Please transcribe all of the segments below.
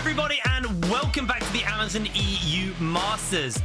everybody, and welcome back to the Amazon EU Masters.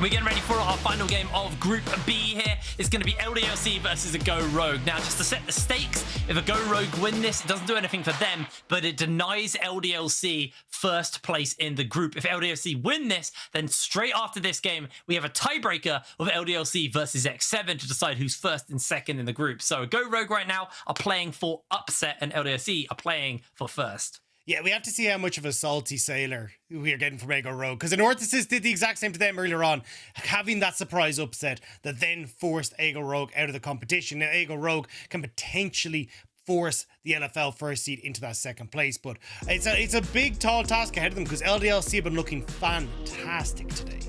We're getting ready for our final game of Group B here. It's going to be LDLC versus a Go Rogue. Now, just to set the stakes, if a Go Rogue win this, it doesn't do anything for them, but it denies LDLC first place in the group. If LDLC win this, then straight after this game, we have a tiebreaker of LDLC versus X7 to decide who's first and second in the group. So Go Rogue right now are playing for upset, and LDLC are playing for first. Yeah, we have to see how much of a salty sailor we are getting from Go Rogue, because Anorthosis did the exact same to them earlier on, having that surprise upset that then forced Go Rogue out of the competition. Now, Go Rogue can potentially force the LFL first seed into that second place, but it's a big, tall task ahead of them because LDLC have been looking fantastic today.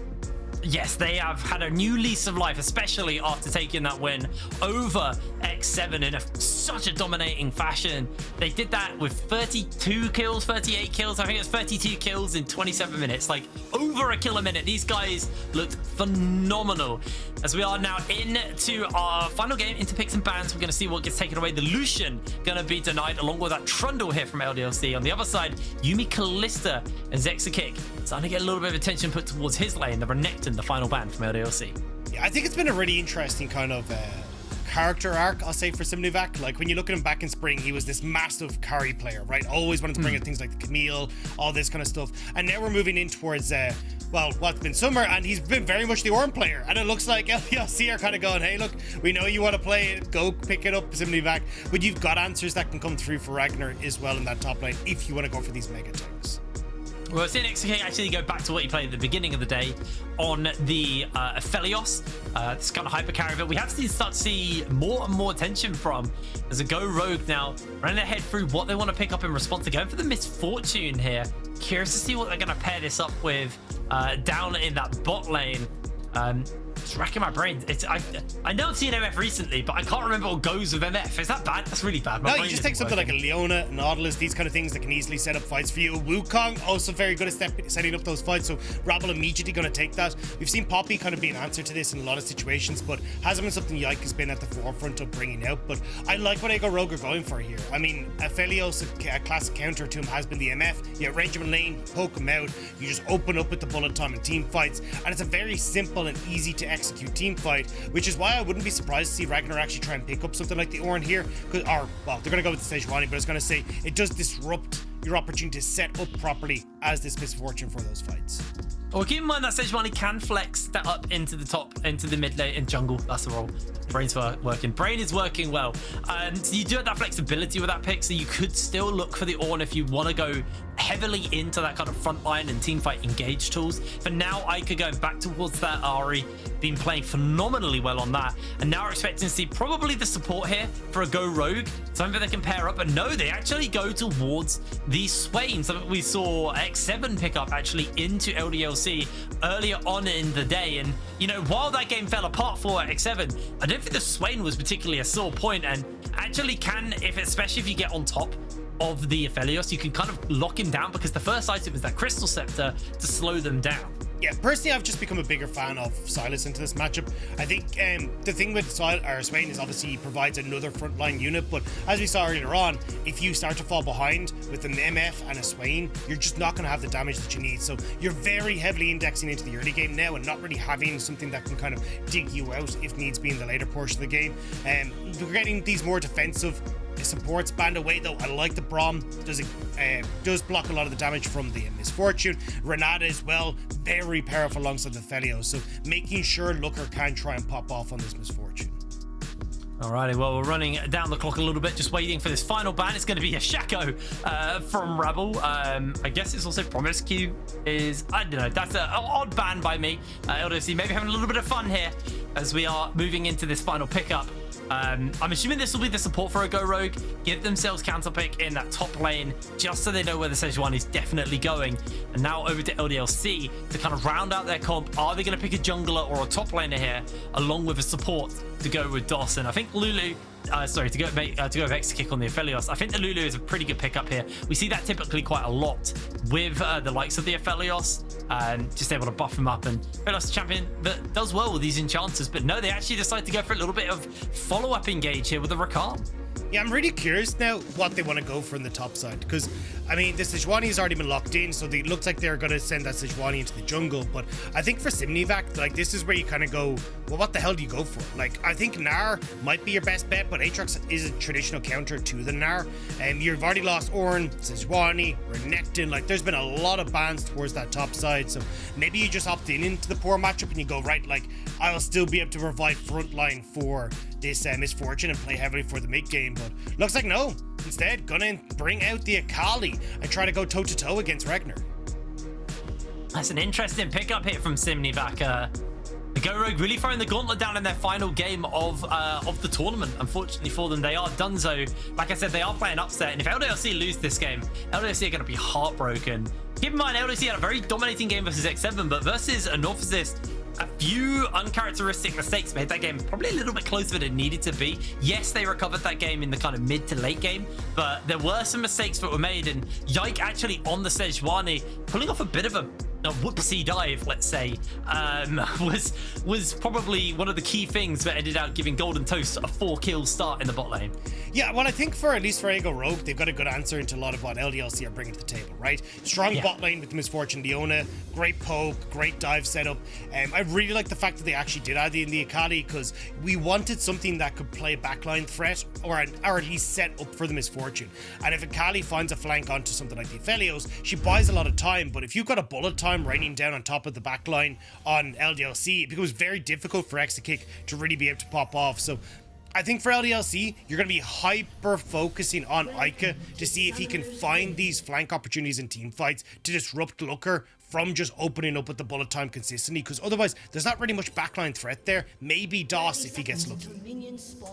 Yes, they have had a new lease of life, especially after taking that win over X7 in such a dominating fashion. They did that with 32 kills, 38 kills. I think it's 32 kills in 27 minutes, like over a kill a minute. These guys looked phenomenal. As we are now into our final game, into picks and bans, we're going to see what gets taken away. The Lucian going to be denied, along with that Trundle here from LDLC. On the other side, Yumi Callista and Exakick starting to get a little bit of attention put towards his lane. The Renekton, the final ban from LDLC. Yeah, I think it's been a really interesting kind of character arc, I'll say, for Sinmivak. Like, when you look at him back in spring, he was this massive carry player, right? Always wanted to bring in things like the Camille, all this kind of stuff. And now we're moving in towards, well, what's been summer, and he's been very much the Ornn player. And it looks like LDLC are kind of going, hey, look, we know you want to play it, go pick it up, Sinmivak. But you've got answers that can come through for Ragner as well in that top lane if you want to go for these mega tanks. Well, we're seeing Exakick actually go back to what he played at the beginning of the day on the Aphelios. This kind of hyper carry of it. We have to start to see more and more attention from as a Go Rogue now running ahead through what they want to pick up in response to going for the Misfortune here. Curious to see what they're going to pair this up with down in that bot lane. It's racking my brain. I know I've seen MF recently, but I can't remember what goes with MF. Is that bad? That's really bad. No, you just take something like a Leona, Nautilus, these kind of things that can easily set up fights for you. Wukong, also very good at setting up those fights, so Rabble immediately going to take that. We've seen Poppy kind of be an answer to this in a lot of situations, but hasn't been something Yike has been at the forefront of bringing out. But I like what Go Rogue are going for here. I mean, Aphelios, a classic counter to him, has been the MF. You range him in lane, poke him out, you just open up with the bullet time and team fights, and it's a very simple and easy to execute team fight, which is why I wouldn't be surprised to see Ragnar actually try and pick up something like the Ornn here, well, they're going to go with the Sejuani, but I was going to say it does disrupt your opportunity to set up properly as this Misfortune for those fights. Well, keep in mind that Sejuani can flex that up into the top, into the mid lane and jungle. That's the role. Brain's working. Brain is working well. So you do have that flexibility with that pick, so you could still look for the Ornn if you want to go heavily into that kind of front line and teamfight engage tools. For now, Eika going back towards that Ahri, been playing phenomenally well on that, and now we're expecting to see probably the support here for a Go Rogue, something they can pair up. But no, they actually go towards the Swain, something we saw X7 pick up actually into LDLC earlier on in the day. And you know, while that game fell apart for X7, I don't think the Swain was particularly a sore point, and actually can, especially if you get on top of the Aphelios, you can kind of lock him down, because the first item is that Crystal Scepter to slow them down. Yeah, personally, I've just become a bigger fan of Sylas into this matchup. I think the thing with Swain is obviously he provides another frontline unit, but as we saw earlier on, if you start to fall behind with an MF and a Swain, you're just not going to have the damage that you need. So you're very heavily indexing into the early game now and not really having something that can kind of dig you out if needs be in the later portion of the game. We're getting these more defensive supports band away, though. I like the Braum. Does block a lot of the damage from the Misfortune. Renata as well, very powerful alongside the Aphelios, so making sure Looker can try and pop off on this Misfortune. Alrighty, well, we're running down the clock a little bit, just waiting for this final ban. It's going to be a Shaco from Rabble. I guess it's also promisq is, I don't know, that's an odd ban by me. LDC maybe having a little bit of fun here as we are moving into this final pickup. I'm assuming this will be the support for a Go Rogue. Give themselves counter pick in that top lane, just so they know where the Sejuani is definitely going. And now over to LDLC to kind of round out their comp. Are they going to pick a jungler or a top laner here, along with a support to go with Dawson? I think Lulu, to go with Exakick on the Aphelios. I think the Lulu is a pretty good pickup here. We see that typically quite a lot with the likes of the Aphelios, just able to buff him up. And Aphelios champion that does well with these enchanters, but no, they actually decide to go for a little bit of follow-up engage here with the Rakan. Yeah, I'm really curious now what they want to go for in the top side, because I mean the Sejuani has already been locked in, so it looks like they're going to send that Sejuani into the jungle. But I think for Sinmivak, like this is where you kind of go, well, what the hell do you go for? Like I think Gnar might be your best bet, but Aatrox is a traditional counter to the Gnar. You've already lost Ornn, Sejuani, Renekton. Like there's been a lot of bans towards that top side, so maybe you just opt into the poor matchup and you go, right, like I'll still be able to provide frontline for this Misfortune and play heavily for the mid game. But looks like no. Instead, gonna bring out the Akali and try to go toe-to-toe against Ragner. That's an interesting pickup here from Sinmivak. The Go Rogue really throwing the gauntlet down in their final game of the tournament. Unfortunately for them, they are donezo. Like I said, they are playing upset, and if LDLC lose this game, LDLC are going to be heartbroken. Keep in mind, LDLC had a very dominating game versus X7, but versus Anorthosis, a few uncharacteristic mistakes made that game probably a little bit closer than it needed to be. Yes, they recovered that game in the kind of mid to late game, but there were some mistakes that were made, and Yike actually on the Sejuani, pulling off a bit of a whoopsie dive, let's say, was probably one of the key things that ended up giving Golden Toast a 4-kill start in the bot lane. Yeah, well, I think for at least for Ego Rogue, they've got a good answer into a lot of what LDLC are bringing to the table, right? Strong bot lane with Misfortune Leona, great poke, great dive setup. I really like the fact that they actually did add in the Akali, because we wanted something that could play a backline threat or at least set up for the Misfortune. And if Akali finds a flank onto something like the Aphelios, she buys a lot of time, but if you've got a bullet time raining down on top of the backline on LDLC, it becomes very difficult for Exakick to really be able to pop off. So I think for LDLC, you're going to be hyper focusing on Eika to see if he can find these flank opportunities in team fights to disrupt Looker from just opening up with the bullet time consistently, because otherwise there's not really much backline threat there. Maybe DOS if he gets lucky.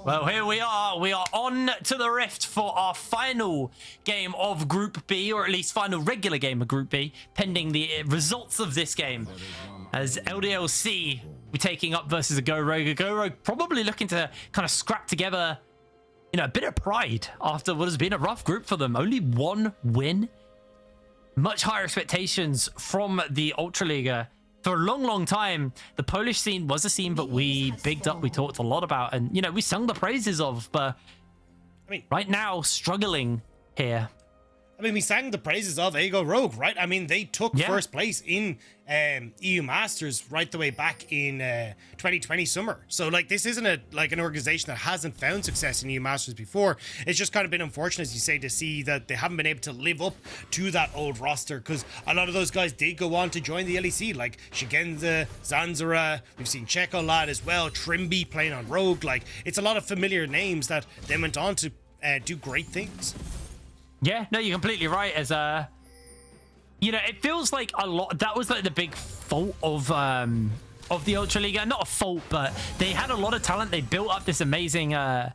Well, here we are on to the Rift for our final game of Group B, or at least final regular game of Group B, pending the results of this game, as LDLC we're taking up versus a Go Rogue. A Go Rogue probably looking to kind of scrap together, you know, a bit of pride after what has been a rough group for them. Only one win. Much higher expectations from the Ultra Liga. For a long, long time, the Polish scene was a scene that we bigged up, we talked a lot about, and, you know, we sung the praises of, but I mean, right now, struggling here. I mean, we sang the praises of Ego Rogue, right? I mean, they took first place in EU Masters right the way back in 2020 summer. So, like, this isn't an organization that hasn't found success in EU Masters before. It's just kind of been unfortunate, as you say, to see that they haven't been able to live up to that old roster, because a lot of those guys did go on to join the LEC, like Shigenza, Zanzara, we've seen Checo Lad as well, Trimby playing on Rogue. Like, it's a lot of familiar names that then went on to do great things. Yeah, no, you're completely right. As you know, it feels like a lot. That was like the big fault of the Ultra Liga. Not a fault, but they had a lot of talent. They built up this amazing kind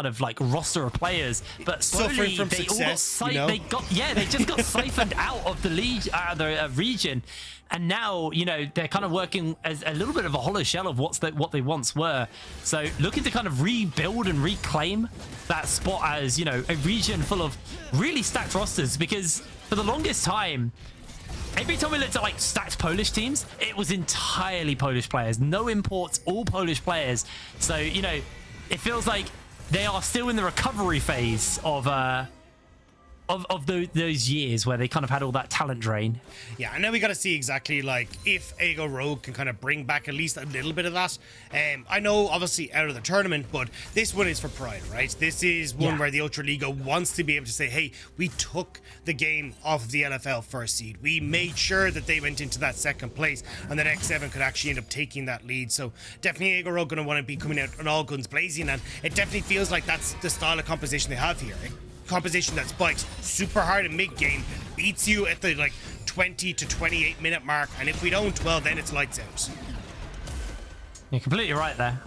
of like roster of players. But slowly from they success, all got, they just got siphoned out of the league, out of the region. And now, you know, they're kind of working as a little bit of a hollow shell of what they once were. So looking to kind of rebuild and reclaim that spot as, you know, a region full of really stacked rosters. Because for the longest time, every time we looked at like stacked Polish teams, it was entirely Polish players. No imports, all Polish players. So, you know, it feels like they are still in the recovery phase of those years where they kind of had all that talent drain. Yeah, and now we got to see exactly like if Ego Rogue can kind of bring back at least a little bit of that. I know obviously out of the tournament, but this one is for pride, right? This is one where the Ultra Liga wants to be able to say, hey, we took the game off of the LFL first seed. We made sure that they went into that second place, and that X7 could actually end up taking that lead. So definitely Ego Rogue going to want to be coming out on all guns blazing, and it definitely feels like that's the style of composition they have here. Composition that spikes super hard in mid game, beats you at the like 20 to 28 minute mark, and if we don't, well, then it's lights out. You're completely right there.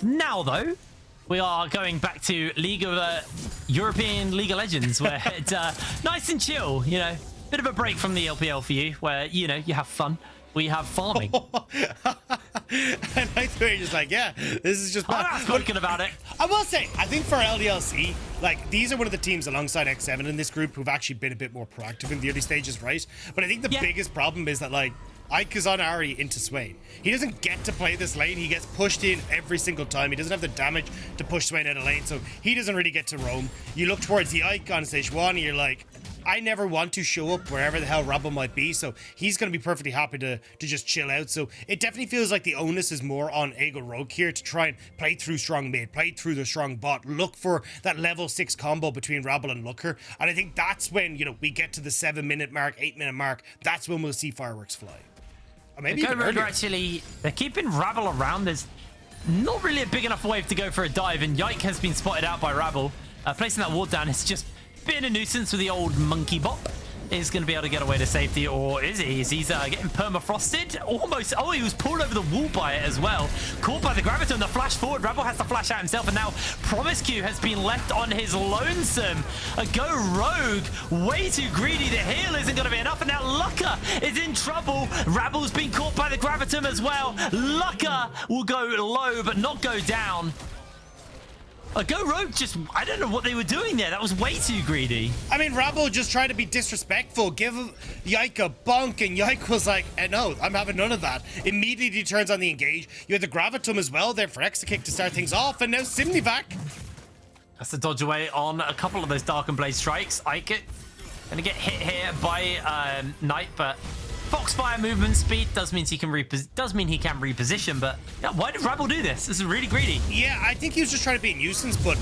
Now though, we are going back to League of European League of Legends, where it's nice and chill, you know, bit of a break from the LPL for you, where, you know, you have fun. We have farming. And I thought you're just like, yeah, this is just I'm not spoken about it. I will say, I think for LDLC, like, these are one of the teams alongside X7 in this group who've actually been a bit more proactive in the early stages, right? But I think the biggest problem is that, like, Ike is on Ahri into Swain. He doesn't get to play this lane. He gets pushed in every single time. He doesn't have the damage to push Swain out of lane, so he doesn't really get to roam. You look towards the Yike on Sejuani, you're like, I never want to show up wherever the hell Rabble might be, so he's going to be perfectly happy to just chill out. So it definitely feels like the onus is more on Aatrox Rogue here to try and play through strong mid, play through the strong bot, look for that level 6 combo between Rabble and FLICKR. And I think that's when, you know, we get to the 7-minute mark, 8-minute mark. That's when we'll see fireworks fly. Or maybe even earlier. Actually, they're keeping Rabble around. There's not really a big enough wave to go for a dive, and Yike has been spotted out by Rabble. Placing that ward down is just been a nuisance with the old monkey bop. Is going to be able to get away to safety, or is he? He's getting permafrosted almost. Oh, he was pulled over the wall by it as well. Caught by the graviton, the flash forward. Rabble has to flash out himself, and now promisq has been left on his lonesome. A go rogue, way too greedy. The heal isn't going to be enough, and now FLICKR is in trouble. Rabble's been caught by the graviton as well. FLICKR will go low, but not go down. A go rogue just, I don't know what they were doing there. That was way too greedy. I mean, Rabble just tried to be disrespectful, give Yike a bonk, and Yike was like, no, I'm having none of that. Immediately he turns on the engage. You had the gravitum as well there for Exakick to start things off, and now Sinmivak. That's the dodge away on a couple of those Dark and Blade strikes. Yike gonna get hit here by Nite, but Foxfire movement speed does mean he can reposition, but yeah, why did Rabble do this? This is really greedy. Yeah, I think he was just trying to be a nuisance, but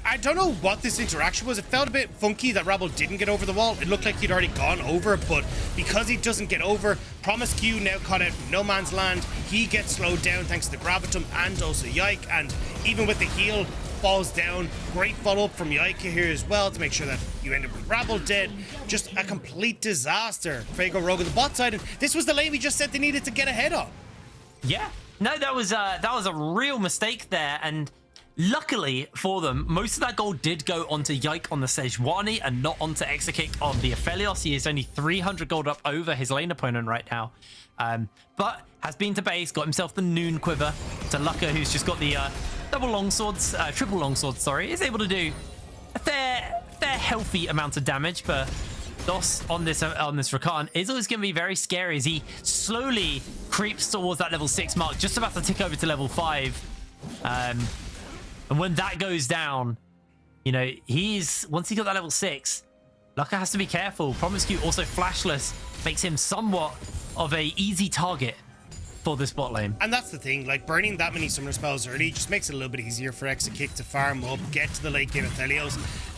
I don't know what this interaction was. It felt a bit funky that Rabble didn't get over the wall. It looked like he'd already gone over, but because he doesn't get over, promisq now caught out no man's land. He gets slowed down thanks to the gravitum and also Yike, and even with the heal, falls down. Great follow-up from Yike here as well to make sure that you end up with Rabble dead. Just a complete disaster for Aatrox Rogue on the bot side, and this was the lane we just said they needed to get ahead on. Yeah, no, that was a real mistake there, and luckily for them, most of that gold did go onto Yike on the Sejuani and not onto Exakick on the Aphelios. He is only 300 gold up over his lane opponent right now, but has been to base, got himself the Noon Quiver to FLICKR, who's just got the double longswords, triple longswords, sorry, is able to do a fair healthy amount of damage, but DOS on this Rakan is always going to be very scary as he slowly creeps towards that level 6 mark, just about to tick over to level 5. And when that goes down, you know, once he got that level 6, FLICKR has to be careful. promisq also flashless makes him somewhat of a easy target for this bot lane. And that's the thing, like burning that many summoner spells early just makes it a little bit easier for Exakick to farm up, get to the late game Aphelios.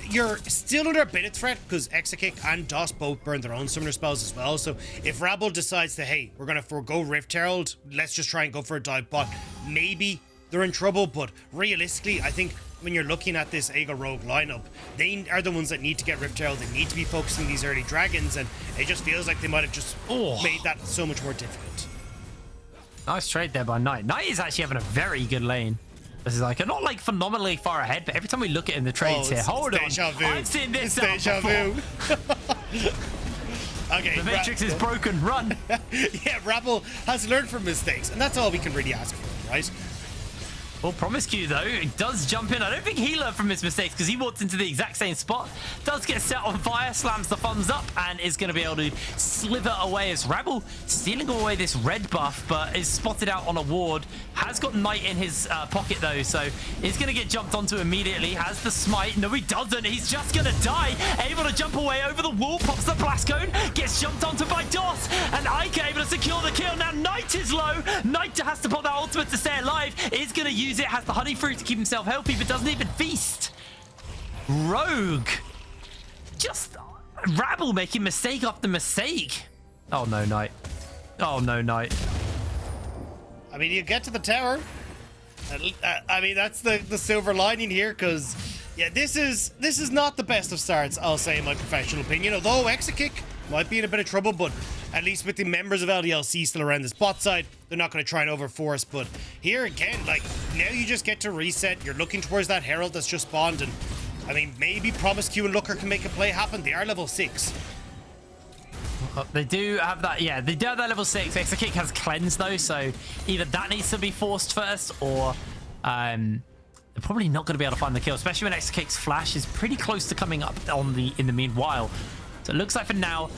You're still under a bit of threat because Exakick and DOS both burn their own summoner spells as well. So if Rabble decides that, hey, we're going to forego Rift Herald, let's just try and go for a dive bot, maybe they're in trouble. But realistically, I think when you're looking at this Aatrox Rogue lineup, they are the ones that need to get Rift Herald. They need to be focusing these early dragons, and it just feels like they might have just made that so much more difficult. Nice trade there by Nite. Nite is actually having a very good lane. This is like, not like phenomenally far ahead, but every time we look at in the trades here, hold on, I've seen this deja vu. Okay, the Matrix is broken, run. Yeah, Rabble has learned from mistakes, and that's all we can really ask for, right? Well, promisq though does jump in. I don't think he learned from his mistakes because he walked into the exact same spot, does get set on fire, slams the thumbs up, and is going to be able to slither away as Rabble stealing away this red buff, but is spotted out on a ward. Has got Nite in his pocket though, so is going to get jumped onto immediately. Has the smite. No, he doesn't. He's just going to die. Able to jump away over the wall, pops the blast cone, gets jumped onto by DOS, and Eika able to secure the kill. Now Nite is low. Nite has to pop that ultimate to stay alive. Is going to use it, has the honey fruit to keep himself healthy, but doesn't even feast. Rogue. Just Rabble making mistake after mistake. Oh no, Nite. Oh no, Nite. I mean, you get to the tower. I mean, that's the silver lining here, because yeah, this is not the best of starts, I'll say, in my professional opinion. Although Exakick might be in a bit of trouble, but at least with the members of LDLC still around this bot side, they're not going to try and overforce. But here again, like, now you just get to reset. You're looking towards that Herald that's just spawned, and I mean, maybe promisq and FLICKR can make a play happen. They are level 6. They do have that, yeah, they do have that level 6. Exakick has cleanse though, so either that needs to be forced first, or they're probably not going to be able to find the kill, especially when Exakick's flash is pretty close to coming up in the meanwhile. So it looks like for now,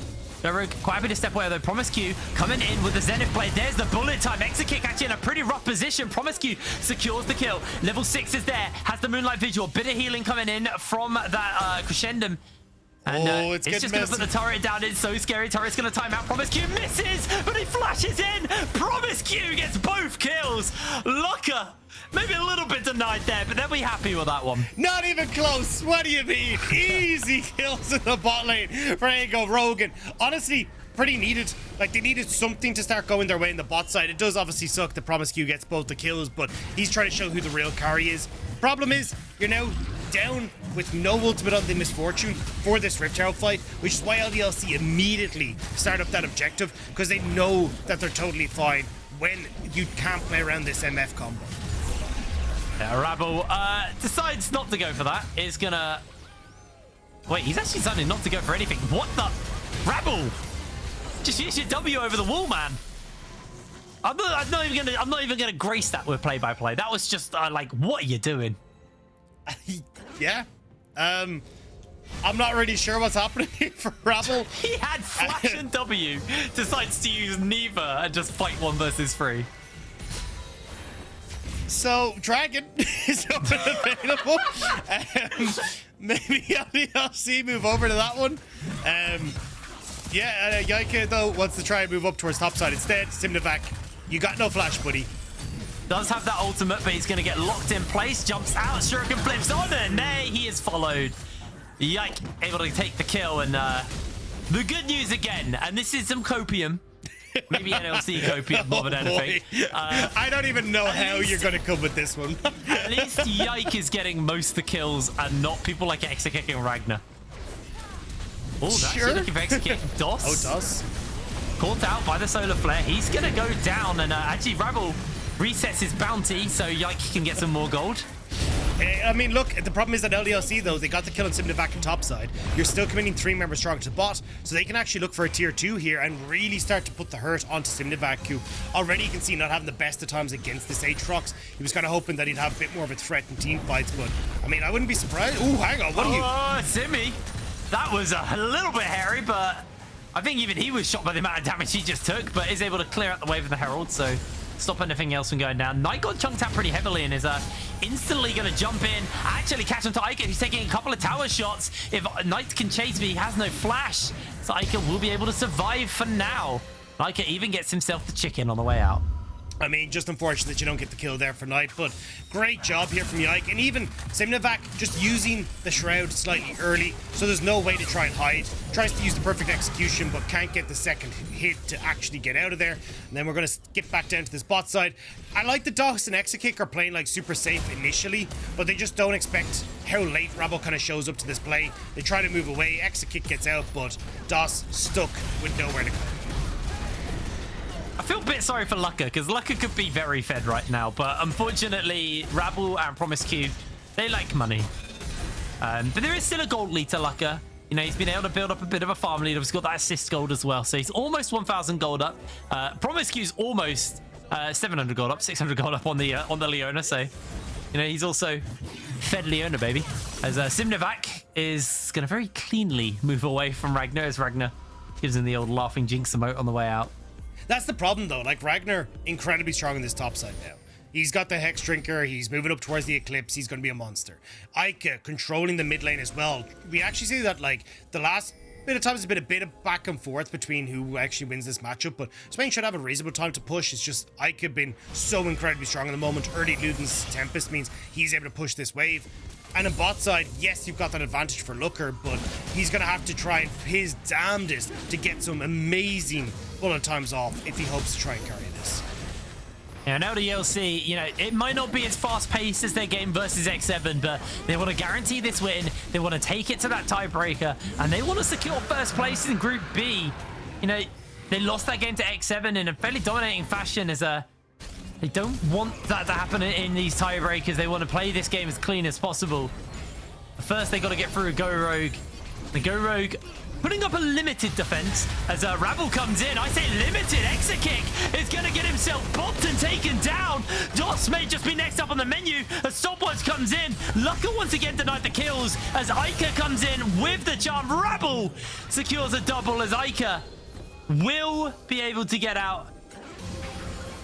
Rogue quite happy to step away, though. promisq coming in with the Zenith blade. There's the bullet time. Exakick actually in a pretty rough position. promisq secures the kill. Level 6 is there. Has the Moonlight Vigil. Bit of healing coming in from that Crescendum. And it's just going to put the turret down. It's so scary. Turret's going to time out. promisq misses, but he flashes in. promisq gets both kills. LFLICKR maybe a little bit denied there, but they'll be happy with that one. Not even close. What do you mean? Easy kills in the bot lane for Aatrox, Rogan. Honestly, pretty needed. Like, they needed something to start going their way in the bot side. It does obviously suck that promisq gets both the kills, but he's trying to show who the real carry is. Problem is, you're now down with no ultimate on the Misfortune for this Rift Herald fight, which is why LDLC immediately start up that objective, because they know that they're totally fine when you can't play around this MF combo. Yeah, Rabble decides not to go for that. Is gonna... Wait, he's actually deciding not to go for anything. What the... Rabble! Just use your W over the wall, man. I'm not even gonna grace that with play-by-play. That was just like, what are you doing? Yeah. I'm not really sure what's happening here for Rabble. He had flash and W. Decides to use neither and just fight 1 versus 3. So, Dragon is available. Maybe LDLC move over to that one. Yeah, Yike, though, wants to try and move up towards topside. Instead, Sinmivak, you got no flash, buddy. Does have that ultimate, but he's going to get locked in place. Jumps out, Shuriken flips on, and there he is followed. Yike, able to take the kill, and the good news again, and this is some copium. Maybe NLC copium more than anything. I don't even know how you're going to come with this one. At least Yike is getting most of the kills and not people like Exakick and Ragner. Oh, that's actually looking for Exakick. DOS. Oh, DOS. Caught out by the solar flare. He's going to go down, and actually Rabble resets his bounty so Yike can get some more gold. I mean, look, the problem is that LDLC, though, they got the kill on Sinmivak and topside. You're still committing 3 members strong to bot, so they can actually look for a tier 2 here and really start to put the hurt onto Sinmivak, who already you can see not having the best of times against this Aatrox. He was kind of hoping that he'd have a bit more of a threat in team fights, but, I mean, I wouldn't be surprised. Oh, hang on, what are you? Oh, Simmy. That was a little bit hairy, but I think even he was shocked by the amount of damage he just took, but is able to clear out the wave of the Herald, so stop anything else from going down. Nite got chunked out pretty heavily and is instantly going to jump in, actually catch him to Eika, who's taking a couple of tower shots. If Nite can chase me, he has no flash, so Eika will be able to survive for now. Eika even gets himself the chicken on the way out. I mean, just unfortunate that you don't get the kill there for Nite, but great job here from Yike. And even Sinmivak just using the Shroud slightly early, so there's no way to try and hide. Tries to use the perfect execution, but can't get the second hit to actually get out of there. And then we're going to skip back down to this bot side. I like the DOS and Exakick are playing like super safe initially, but they just don't expect how late Rabble kind of shows up to this play. They try to move away, Exakick gets out, but DOS stuck with nowhere to go. I feel a bit sorry for LFLICKR, because LFLICKR could be very fed right now, but unfortunately, Rabble and promisq, they like money. But there is still a gold lead to LFLICKR. You know, he's been able to build up a bit of a farm lead. He's got that assist gold as well, so he's almost 1,000 gold up. promisq's almost 700 gold up, 600 gold up on the Leona, so, you know, he's also fed Leona, baby. As Sinmivak is going to very cleanly move away from Ragner, as Ragner gives him the old laughing jinx emote on the way out. That's the problem, though. Like, Ragner, incredibly strong in this top side now. He's got the Hex Drinker. He's moving up towards the Eclipse. He's going to be a monster. Eika controlling the mid lane as well. We actually see that, like, the last bit of time has been a bit of back and forth between who actually wins this matchup, but Swain should have a reasonable time to push. It's just Eika been so incredibly strong in the moment. Early Luden's Tempest means he's able to push this wave. And on bot side, yes, you've got that advantage for LFLICKR, but he's going to have to try his damnedest to get some amazing bullet times off if he hopes to try and carry this. Yeah, now LDLC, you know, it might not be as fast-paced as their game versus X7, but they want to guarantee this win. They want to take it to that tiebreaker, and they want to secure first place in Group B. You know, they lost that game to X7 in a fairly dominating fashion as they don't want that to happen in these tiebreakers. They want to play this game as clean as possible. First, they got to get through a Go Rogue. The Go Rogue putting up a limited defense as Rabble comes in. I say limited. Exakick is going to get himself bopped and taken down. DOS may just be next up on the menu as Stopwatch comes in. LFLICKR once again denied the kills as Eika comes in with the charm. Rabble secures a double as Eika will be able to get out.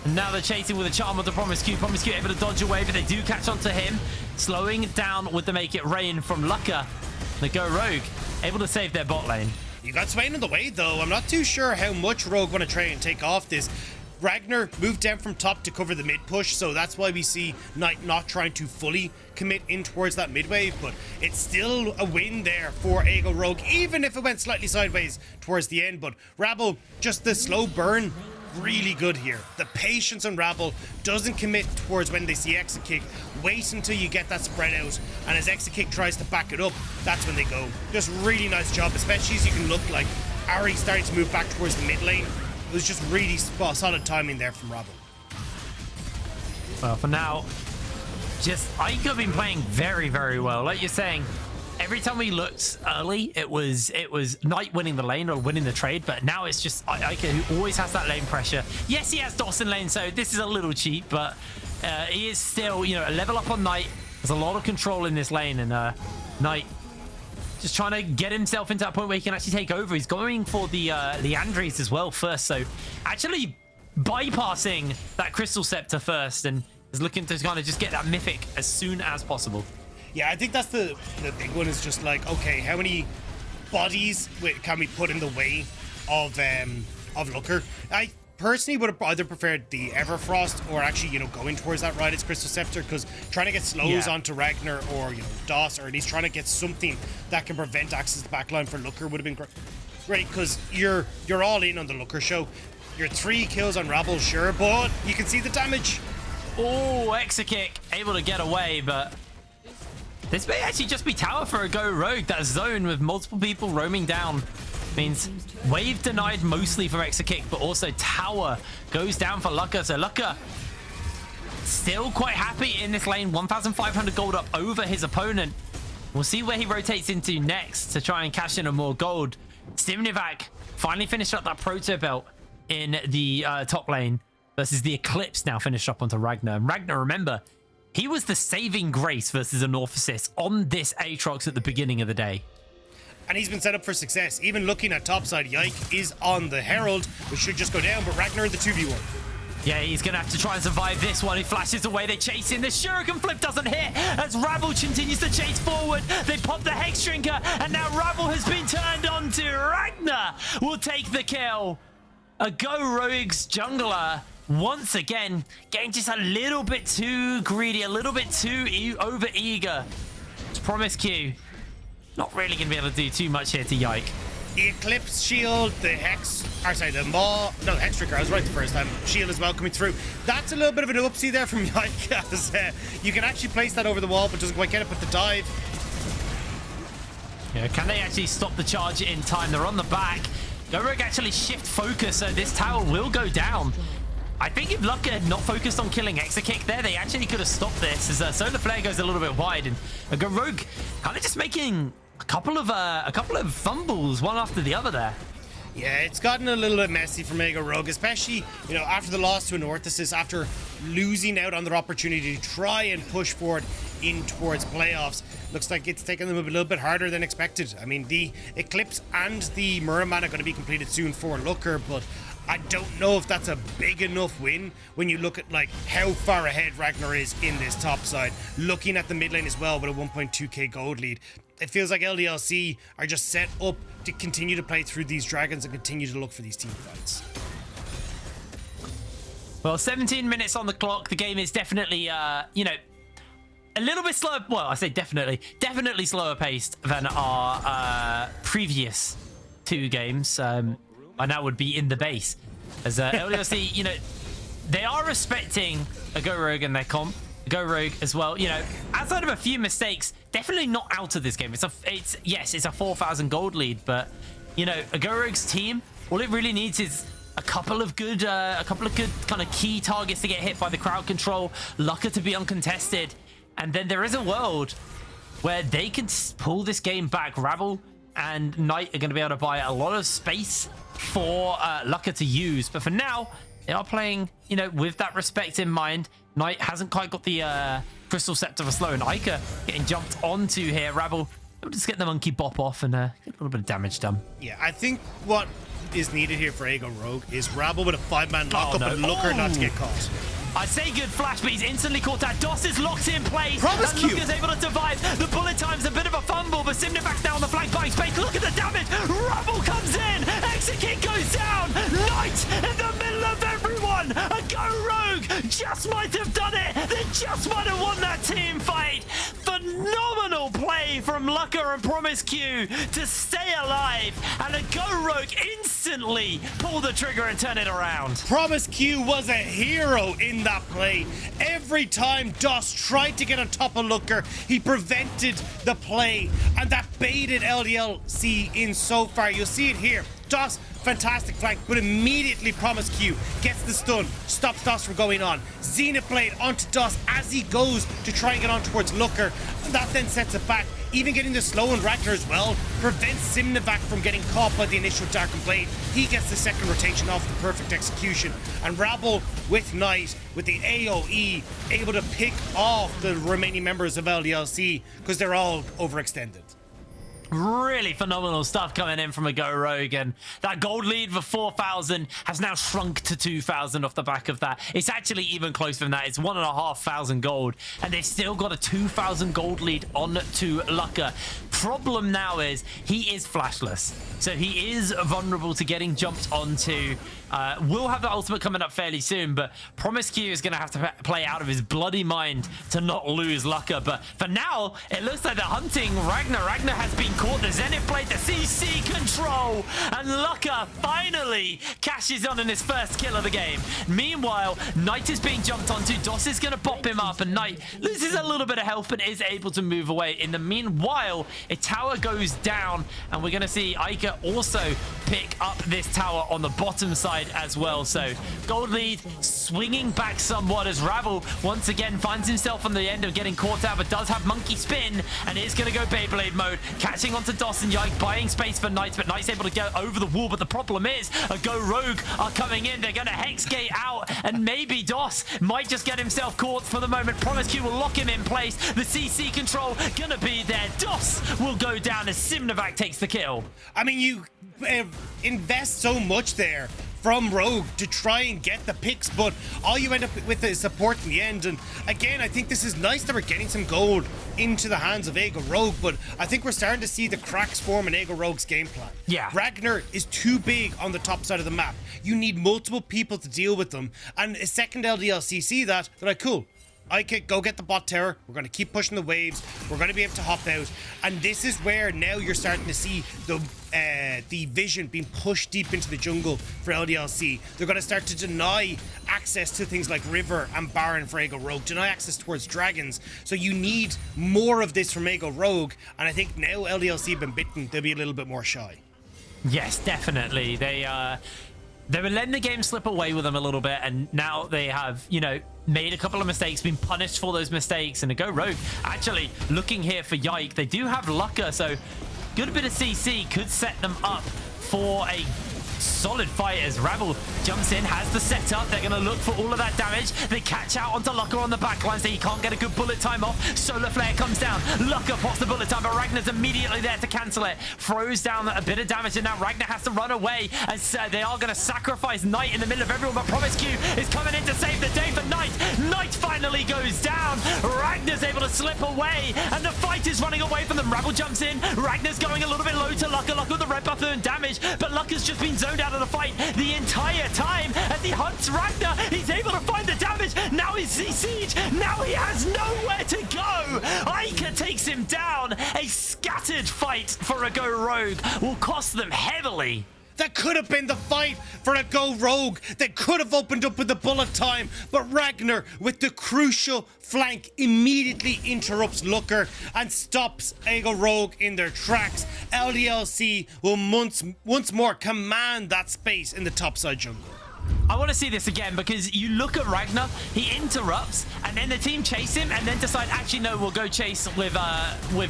And now they're chasing with a charm of the promisq. promisq able to dodge away, but they do catch onto him. Slowing down with the make it rain from FLICKR. The Go Rogue able to save their bot lane. You got Swain in the way, though. I'm not too sure how much Rogue want to try and take off this. Ragner moved down from top to cover the mid push, so that's why we see Nite not trying to fully commit in towards that mid wave, but it's still a win there for Aago Rogue, even if it went slightly sideways towards the end. But Rabble, just the slow burn, really good here. The patience on Rabble, doesn't commit towards when they see Exakick, wait until you get that spread out, and as Exakick tries to back it up, that's when they go. Just really nice job, especially as you can look like Ahri starting to move back towards the mid lane. It was just really solid timing there from Rabble. Well, for now, just Eika been playing very, very well. Like you're saying, every time we looked early, it was Nite winning the lane or winning the trade, but now it's just Eika who always has that lane pressure. Yes, he has Dawson lane, so this is a little cheap, but he is still, you know, a level up on Nite. There's a lot of control in this lane, and Nite just trying to get himself into that point where he can actually take over. He's going for the Leandries as well first, so actually bypassing that Crystal Scepter first, and is looking to kind of just get that Mythic as soon as possible. Yeah, I think that's the big one, is just like, okay, how many bodies can we put in the way of FLICKR? I personally would have either preferred the Everfrost or actually, you know, going towards that Raiden's Crystal Scepter, because trying to get slows onto Ragner or, you know, DOS, or at least trying to get something that can prevent access to the backline for FLICKR would have been great, because you're all in on the FLICKR show. Your 3 kills on Rabble, sure, but you can see the damage. Oh, Exakick able to get away, but this may actually just be tower for a Go Rogue. That zone with multiple people roaming down means wave denied mostly for Exakick, but also tower goes down for FLICKR. So FLICKR still quite happy in this lane. 1,500 gold up over his opponent. We'll see where he rotates into next to try and cash in on more gold. Sinmivak finally finished up that proto belt in the top lane versus the Eclipse, now finished up onto Ragner. And Ragner, remember, he was the saving grace versus an Orpheus on this Aatrox at the beginning of the day. And he's been set up for success. Even looking at topside, Yike is on the Herald, which should just go down, but Ragnar in the 2v1. Yeah, he's going to have to try and survive this one. He flashes away. They chase in. The Shuriken flip doesn't hit as Rabble continues to chase forward. They pop the Hex Drinker, and now Rabble has been turned on to Ragnar. Will take the kill. A Go Rogue's jungler once again getting just a little bit too greedy, a little bit too over eager. It's promisq. Not really going to be able to do too much here to Yike. The Eclipse shield, the Hex, the Maw, no, the Hex Trigger, I was right the first time. Shield as well coming through. That's a little bit of an oopsie there from Yike, as you can actually place that over the wall, but doesn't quite get it, but the dive. Yeah, can they actually stop the charge in time? They're on the back. Go Rogue actually shift focus, so this tower will go down. I think if FLICKR had not focused on killing Exakick there, they actually could have stopped this, as Solar Flare goes a little bit wide, and Go Rogue kind of just making a couple of fumbles one after the other there. Yeah, it's gotten a little bit messy for Aago Rogue, especially, you know, after the loss to an Orthesis, after losing out on their opportunity to try and push forward in towards playoffs. Looks like it's taken them a little bit harder than expected. I mean, the Eclipse and the Muraman are going to be completed soon for FLICKR, but I don't know if that's a big enough win when you look at like how far ahead Ragnar is in this top side. Looking at the mid lane as well with a 1.2k gold lead, it feels like LDLC are just set up to continue to play through these dragons and continue to look for these team fights. Well, 17 minutes on the clock. The game is definitely, you know, a little bit slow. Well, I say definitely slower paced than our previous 2 games. And that would be in the base. As LDLC, you know, they are respecting a Go Rogue and their comp. Go Rogue as well, you know, outside of a few mistakes, definitely not out of this game. Yes, it's a 4,000 gold lead, but you know, a Go Rogue's team, all it really needs is a couple of good kind of key targets to get hit by the crowd control, FLICKR to be uncontested, and then there is a world where they can pull this game back. Rabble and Nite are going to be able to buy a lot of space for FLICKR to use, but for now, they are playing, you know, with that respect in mind. Nite hasn't quite got the Crystal Scepter for slow, and Eika getting jumped onto here. Rabble, just get the monkey bop off and get a little bit of damage done. Yeah, I think what is needed here for Ago Rogue is Rabble with a 5-man lockup no. and LFLICKR not to get caught. I say good flash, but he's instantly caught out. DOS is locked in place. promisq. And LFLICKR's able to survive. The bullet time's a bit of a fumble, but Sinmivak's now on the flank buying space. Look at the damage. Rabble comes in. Exakick goes down. Nite in the middle of everyone. A Go Rogue just might have done it. They just might have won that team fight. Phenomenal play from LFLICKR and promisq to stay alive. And a Go Rogue instantly pull the trigger and turn it around. promisq was a hero in that play. Every time DOS tried to get on top of LFLICKR, he prevented the play, and that baited LDLC in so far. You'll see it here. DOS, fantastic flank, but immediately promisq gets the stun, stops DOS from going on. Zenith Blade onto DOS as he goes to try and get on towards LFLICKR. That then sets it back. Even getting the slow on Ragner as well prevents Sinmivak from getting caught by the initial Darkened Blade. He gets the second rotation off the perfect execution. And Rabble with Nite, with the AoE, able to pick off the remaining members of LDLC because they're all overextended. Really phenomenal stuff coming in from a Go Rogue, and that gold lead for 4,000 has now shrunk to 2,000 off the back of that. It's actually even closer than that. It's 1,500 gold, and they've still got a 2,000 gold lead on to LFLICKR. Problem now is he is flashless, so he is vulnerable to getting jumped onto. We'll have the ultimate coming up fairly soon, but promisq is going to have to play out of his bloody mind to not lose LFLICKR. But for now, it looks like they're hunting Ragner. Ragner has been caught. The Zenith Blade, the CC control, and LFLICKR finally cashes on in his first kill of the game. Meanwhile, Nite is being jumped onto. DOS is going to pop him up, and Nite loses a little bit of health, but is able to move away. In the meanwhile, a tower goes down, and we're going to see Eika also pick up this tower on the bottom side as well. So gold lead swinging back somewhat as Rabble once again finds himself on the end of getting caught out, but does have monkey spin and is going to go Beyblade mode, catching onto DOS and Yike, buying space for Nite, but Nite's able to go over the wall. But the problem is a Go Rogue are coming in. They're going to hex gate out, and maybe DOS might just get himself caught for the moment. promisq will lock him in place. The CC control gonna be there. DOS will go down as Sinmivak takes the kill. I mean, you invest so much there from Rogue to try and get the picks, but all you end up with is support in the end. And again, I think this is nice that we're getting some gold into the hands of Ago Rogue, but I think we're starting to see the cracks form in Ago Rogue's game plan. Yeah. Ragnar is too big on the top side of the map. You need multiple people to deal with them, and a second LDLC see that, they're like, cool, Yike, go get the bot tower. We're going to keep pushing the waves. We're going to be able to hop out. And this is where now you're starting to see the vision being pushed deep into the jungle for LDLC. They're going to start to deny access to things like River and Baron for Ago Rogue, deny access towards dragons. So you need more of this from Ago Rogue. And I think now LDLC have been bitten, they'll be a little bit more shy. Yes, definitely. They were letting the game slip away with them a little bit, and now they have, you know, made a couple of mistakes, been punished for those mistakes, and to Go Rogue actually looking here for Yike. They do have LFLICKR, so good bit of CC could set them up for a solid fight as Rabble jumps in, has the setup. They're going to look for all of that damage. They catch out onto LFLICKR on the backline, so he can't get a good bullet time off. Solar Flare comes down. LFLICKR pops the bullet time, but Ragnar's immediately there to cancel it. Throws down a bit of damage, and now Ragnar has to run away, as they are going to sacrifice Nite in the middle of everyone, but promisq is coming in to save the day for Nite. Nite finally goes down. Ragnar's able to slip away, and the fight is running away from them. Rabble jumps in. Ragnar's going a little bit low to LFLICKR. LFLICKR with the red buff doing damage, but LFLICKR's just been zoned out of the fight the entire time as he hunts Ragnar. He's able to find the damage. Now he's CC'd. Now he has nowhere to go. Eika takes him down. A scattered fight for a Go Rogue will cost them heavily. That could have been the fight for a Go Rogue. They could have opened up with the bullet time, but Ragnar, with the crucial flank, immediately interrupts LFLICKR and stops Ago Rogue in their tracks. LDLC will once more command that space in the topside jungle. I want to see this again, because you look at Ragnar, he interrupts, and then the team chase him, and then decide, actually, no, we'll go chase with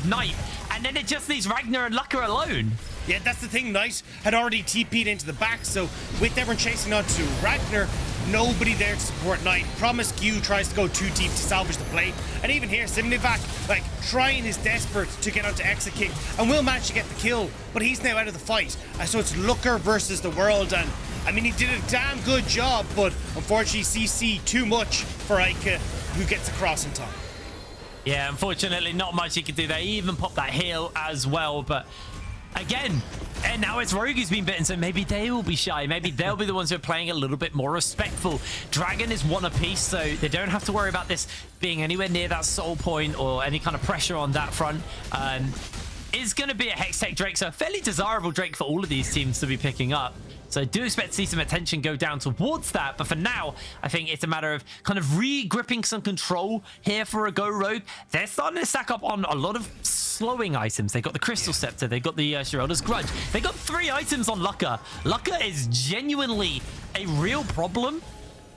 Nite. and then it just leaves Ragner and LFLICKR alone. Yeah, that's the thing. Nite had already TP'd into the back, so with everyone chasing on to Ragner, nobody there to support Nite. promisq tries to go too deep to salvage the play, and even here, Sinmivak, like, trying his desperate to get onto Exakick, and will manage to get the kill, but he's now out of the fight. So it's FLICKR versus the world, and I mean, he did a damn good job, but unfortunately, CC too much for Eika, who gets across in time. Yeah, unfortunately, not much he could do there. He even popped that heal as well, but again, and now it's Rogue who's been bitten, so maybe they will be shy. Maybe they'll be the ones who are playing a little bit more respectful. Dragon is one apiece, so they don't have to worry about this being anywhere near that soul point or any kind of pressure on that front. Is going to be a Hextech Drake, so a fairly desirable Drake for all of these teams to be picking up. So I do expect to see some attention go down towards that, but for now, I think it's a matter of kind of re-gripping some control here for a Go Rogue. They're starting to stack up on a lot of slowing items. They got the Crystal Scepter, they got the Shirelda's Grudge. They got 3 items on LFLICKR. LFLICKR is genuinely a real problem,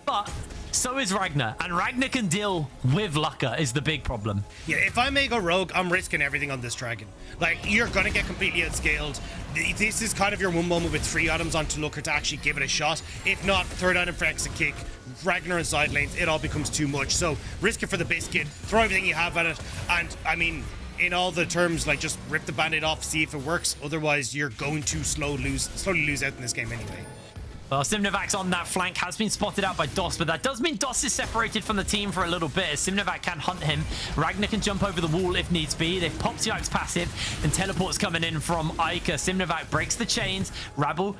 but so is Ragner, and Ragner can deal with LFLICKR is the big problem. Yeah, if I may go Rogue, I'm risking everything on this Dragon. Like, you're gonna get completely outscaled. This is kind of your one moment with 3 items onto LFLICKR to actually give it a shot. If not, 3rd item for Exakick, Ragner and side lanes, it all becomes too much. So risk it for the biscuit, throw everything you have at it, and I mean, in all the terms, like, just rip the band-aid off, see if it works. Otherwise, you're going to slowly lose out in this game anyway. Well, Sinmivak's on that flank, has been spotted out by DOS, but that does mean DOS is separated from the team for a little bit, as Sinmivak can hunt him. Ragnar can jump over the wall if needs be. They've popped Yike's passive, and teleport's coming in from Eika. Sinmivak breaks the chains. Rabble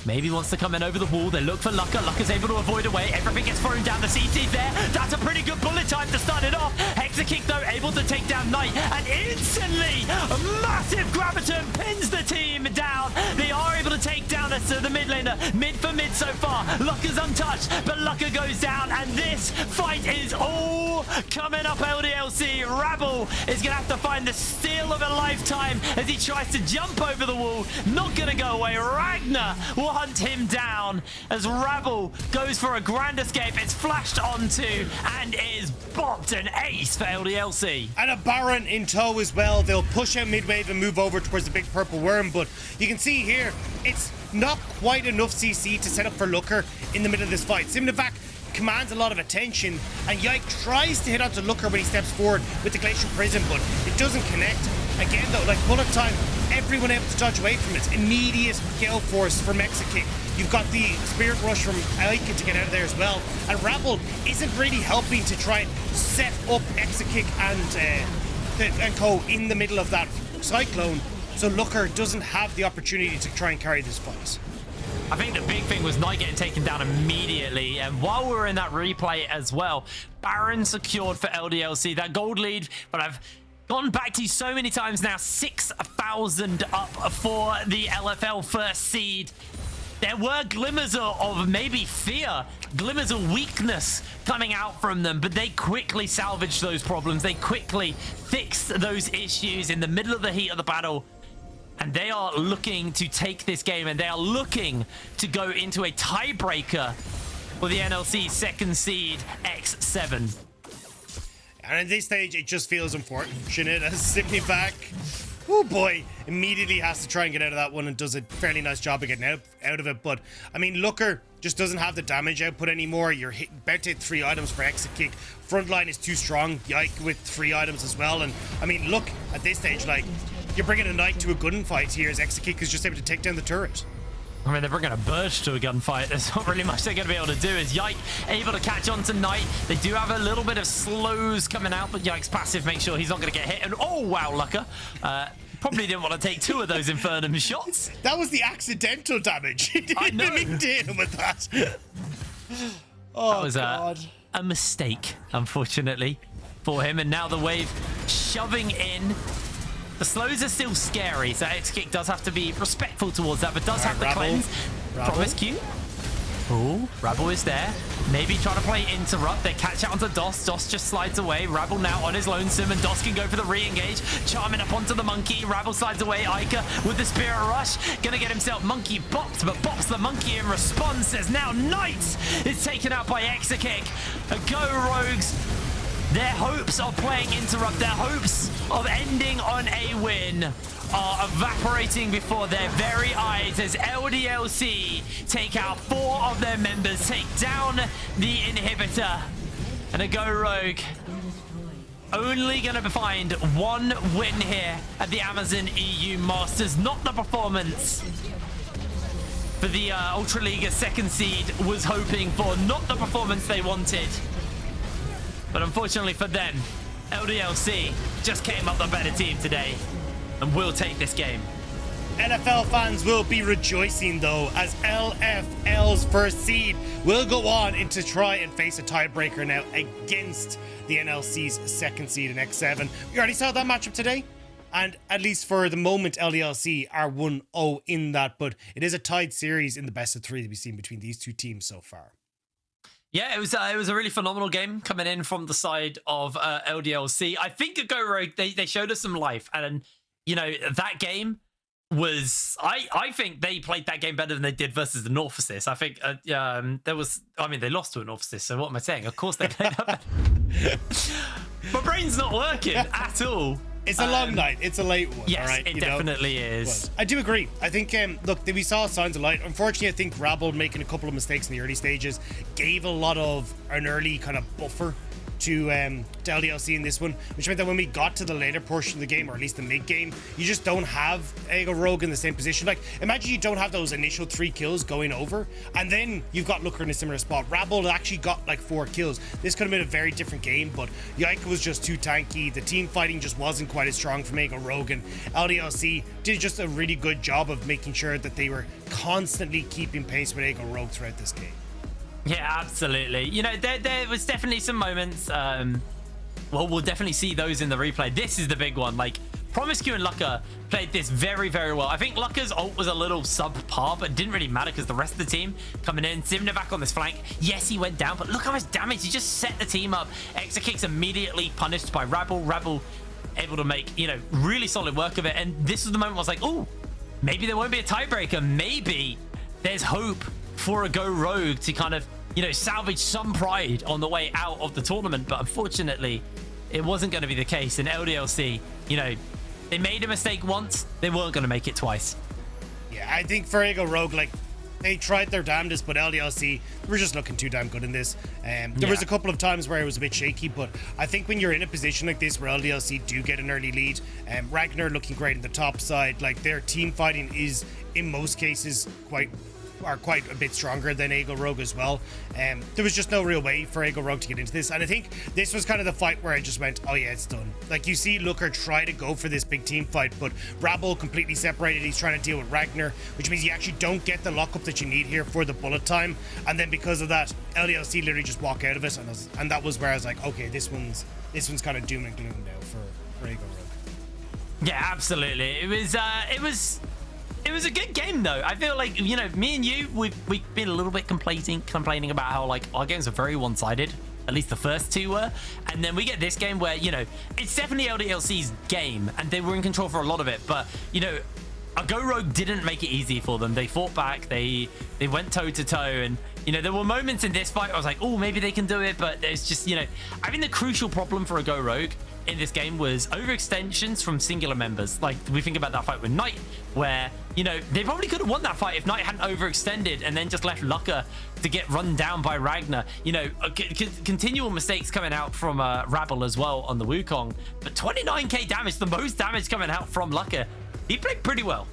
maybe wants to come in over the wall. They look for LFLICKR. LFLICKR's able to avoid away. Everything gets thrown down. The CT's there. That's a pretty good bullet time to start it off. Exakick, though, able to take down Nite, and instantly, a massive graviton pins the team down. They are able to take down the mid laner. Mid for mid so far. LFLICKR's untouched, but LFLICKR goes down, and this fight is all coming up LDLC. Rabble is going to have to find the steal of a lifetime as he tries to jump over the wall. Not going to go away. Ragnar will hunt him down as Rabble goes for a grand escape. It's flashed onto and is bopped an ace for LDLC. And a Baron in tow as well. They'll push out mid-wave and move over towards the big purple worm, but you can see here, it's not quite enough CC to set up for FLICKR in the middle of this fight. Sinmivak commands a lot of attention, and Yike tries to hit onto FLICKR when he steps forward with the Glacial Prism, but it doesn't connect. Again though, like bullet time, everyone able to dodge away from it. Immediate gale force from Exakick. You've got the Spirit Rush from Yike to get out of there as well. And Rabble isn't really helping to try and set up Exakick and co in the middle of that cyclone. So FLICKR doesn't have the opportunity to try and carry this fight. I think the big thing was Nite getting taken down immediately, and while we were in that replay as well, Baron secured for LDLC, that gold lead, but I've gone back to you so many times now, 6,000 up for the LFL first seed. There were glimmers of maybe fear, glimmers of weakness coming out from them, but they quickly salvaged those problems. They quickly fixed those issues in the middle of the heat of the battle. And they are looking to take this game, and they are looking to go into a tiebreaker for the NLC second seed X7. And at this stage, it just feels unfortunate as Sinmivak, oh boy, immediately has to try and get out of that one and does a fairly nice job of getting out of it. But, I mean, FLICKR just doesn't have the damage output anymore. You're about to hit 3 items for Exakick. Frontline is too strong. Yike with 3 items as well. And, I mean, look, at this stage, like, you're bringing a Nite to a gunfight here as Exakick is just able to take down the turret. I mean, they're bringing a Burst to a gunfight. There's not really much they're going to be able to do. As Yike able to catch on to Nite. They do have a little bit of slows coming out, but Yike's passive makes sure he's not going to get hit. And oh, wow, FLICKR. Probably didn't want to take 2 of those Infernum shots. That was the accidental damage. He didn't mean to hit him with that. Oh, that was God. A mistake, unfortunately, for him. And now the wave shoving in. The slows are still scary, so Exakick does have to be respectful towards that, but does have the cleanse. promisq. Oh, Rabble is there. Maybe trying to play interrupt. They catch out onto DOS. DOS just slides away. Rabble now on his lonesome, and DOS can go for the re-engage. Charming up onto the monkey. Rabble slides away. Eika with the Spirit Rush. Gonna get himself monkey bopped, but bops the monkey in response as now Nite is taken out by Exakick. Go Rogues. Their hopes of playing Interrupt, their hopes of ending on a win are evaporating before their very eyes as LDLC take out 4 of their members, take down the inhibitor. And a Go Rogue only going to find 1 win here at the Amazon EU Masters. Not the performance for the Ultra League second seed was hoping for. Not the performance they wanted. But unfortunately for them, LDLC just came up the better team today and will take this game. NFL fans will be rejoicing though, as LFL's first seed will go on into try and face a tiebreaker now against the NLC's second seed in X7. We already saw that matchup today, and at least for the moment, LDLC are 1-0 in that, but it is a tied series in the best of 3 that we've seen between these 2 teams so far. Yeah, it was a really phenomenal game coming in from the side of LDLC. I think at Go Rogue, they showed us some life, and you know, that game was, I think they played that game better than they did versus the Northesis. I think they lost to a Northesis, so what am I saying? Of course they played that better. My brain's not working at all. It's a long night. It's a late one. Yes, all right, it definitely is. But I do agree. I think, look, we saw signs of light. Unfortunately, I think Rabble making a couple of mistakes in the early stages gave a lot of an early kind of buffer to LDLC in this one, which meant that when we got to the later portion of the game, or at least the mid game, you just don't have Aatrox Rogue in the same position. Like, imagine you don't have those initial 3 kills going over, and then you've got Looker in a similar spot. Rabble actually got like 4 kills. This could have been a very different game, but Yike was just too tanky. The team fighting just wasn't quite as strong from Aatrox Rogue, and LDLC did just a really good job of making sure that they were constantly keeping pace with Aatrox Rogue throughout this game. Yeah, absolutely. You know, there was definitely some moments. Well, we'll definitely see those in the replay. This is the big one. Like, promisq and FLICKR played this very, very well. I think FLICKR's ult was a little subpar, but it didn't really matter because the rest of the team coming in. Sinmivak on this flank. Yes, he went down, but look how much damage. He just set the team up. Exakick's immediately punished by Rabble. Rabble able to make, you know, really solid work of it. And this was the moment I was like, oh, maybe there won't be a tiebreaker. Maybe there's hope for a Go Rogue to kind of, you know, salvage some pride on the way out of the tournament. But unfortunately, it wasn't going to be the case. And LDLC, you know, they made a mistake once, they weren't going to make it twice. Yeah, I think for Aatrox Rogue, like, they tried their damnedest, but LDLC were just looking too damn good in this. There was a couple of times where it was a bit shaky, but I think when you're in a position like this where LDLC do get an early lead, Ragner looking great in the top side, like, their team fighting is in most cases quite a bit stronger than Aatrox Rogue as well. There was just no real way for Aatrox Rogue to get into this, and I think this was kind of the fight where I just went, oh yeah, it's done. Like, you see Looker try to go for this big team fight, but Rabble completely separated. He's trying to deal with Ragner, which means you actually don't get the lockup that you need here for the bullet time, and then because of that, LDLC literally just walk out of it, and that was where I was like, okay, this one's kind of doom and gloom now for Aatrox Rogue. Yeah, absolutely. It was a good game, though. I feel like, you know, me and you, we've been a little bit complaining about how, like, our games are very one-sided. At least the first 2 were. And then we get this game where, you know, it's definitely LDLC's game, and they were in control for a lot of it. But, you know, a Go Rogue didn't make it easy for them. They fought back. They went toe-to-toe. And, you know, there were moments in this fight where I was like, oh, maybe they can do it. But it's just, you know, I think the crucial problem for a Go Rogue in this game was overextensions from singular members. Like, we think about that fight with Nite, where, you know, they probably could have won that fight if Nite hadn't overextended and then just left Looker to get run down by Ragner. You know, continual mistakes coming out from Rabble as well on the Wukong, but 29k damage, the most damage coming out from Looker. He played pretty well.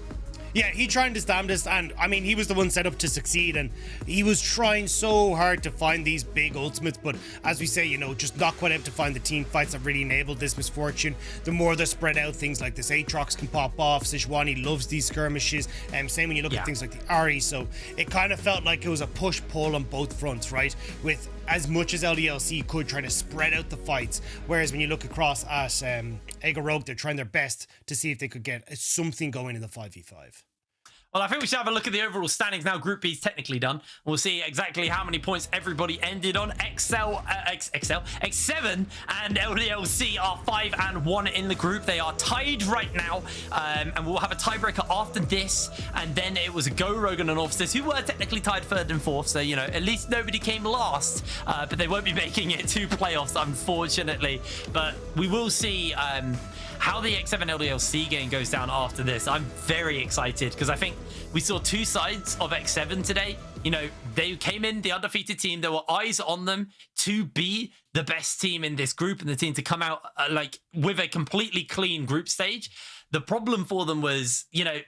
Yeah, he tried his damnedest, and I mean, he was the one set up to succeed, and he was trying so hard to find these big ultimates, but as we say, you know, just not quite able to find the team fights that really enabled this misfortune. The more they're spread out, things like this Aatrox can pop off. Sejuani loves these skirmishes, and same when you look at things like the Ahri, so it kind of felt like it was a push-pull on both fronts, right? With as much as LDLC could, trying to spread out the fights, whereas when you look across at Aatrox Rogue, they're trying their best to see if they could get something going in the 5v5. Well, I think we should have a look at the overall standings now. Group B is technically done. We'll see exactly how many points everybody ended on. X7 and LDLC are 5-1 in the group. They are tied right now, and we'll have a tiebreaker after this. And then it was a go Rogan and Officers, who were technically tied 3rd and 4th. So, you know, at least nobody came last, but they won't be making it to playoffs, unfortunately. But we will see how the X7 LDLC game goes down after this. I'm very excited because I think we saw two sides of X7 today. You know, they came in, the undefeated team. There were eyes on them to be the best team in this group and the team to come out like with a completely clean group stage. The problem for them was, you know,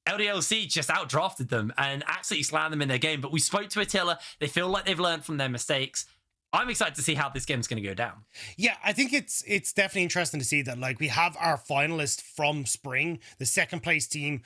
LDLC just outdrafted them and absolutely slammed them in their game. But we spoke to Attila. They feel like they've learned from their mistakes. I'm excited to see how this game's going to go down. Yeah, I think it's definitely interesting to see that, like, we have our finalist from Spring, the 2nd place team,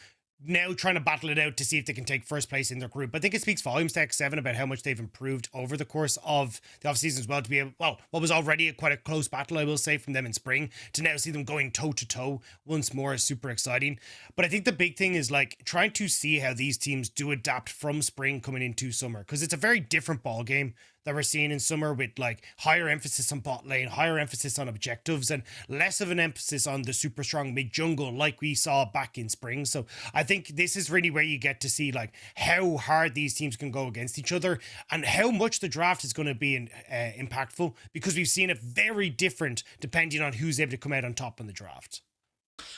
now trying to battle it out to see if they can take 1st place in their group. I think it speaks volumes to X7 about how much they've improved over the course of the offseason as well, to be able, well, what was already quite a close battle, I will say, from them in Spring, to now see them going toe-to-toe once more is super exciting. But I think the big thing is, like, trying to see how these teams do adapt from Spring coming into Summer, because it's a very different ball game that we're seeing in Summer, with like higher emphasis on bot lane, higher emphasis on objectives, and less of an emphasis on the super strong mid jungle like we saw back in Spring. So I think this is really where you get to see like how hard these teams can go against each other and how much the draft is going to be impactful, because we've seen it very different depending on who's able to come out on top in the draft.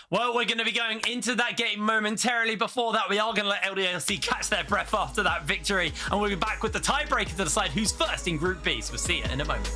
Well, we're going to be going into that game momentarily. Before that, we are going to let LDLC catch their breath after that victory. And we'll be back with the tiebreaker to decide who's first in Group B. So we'll see you in a moment.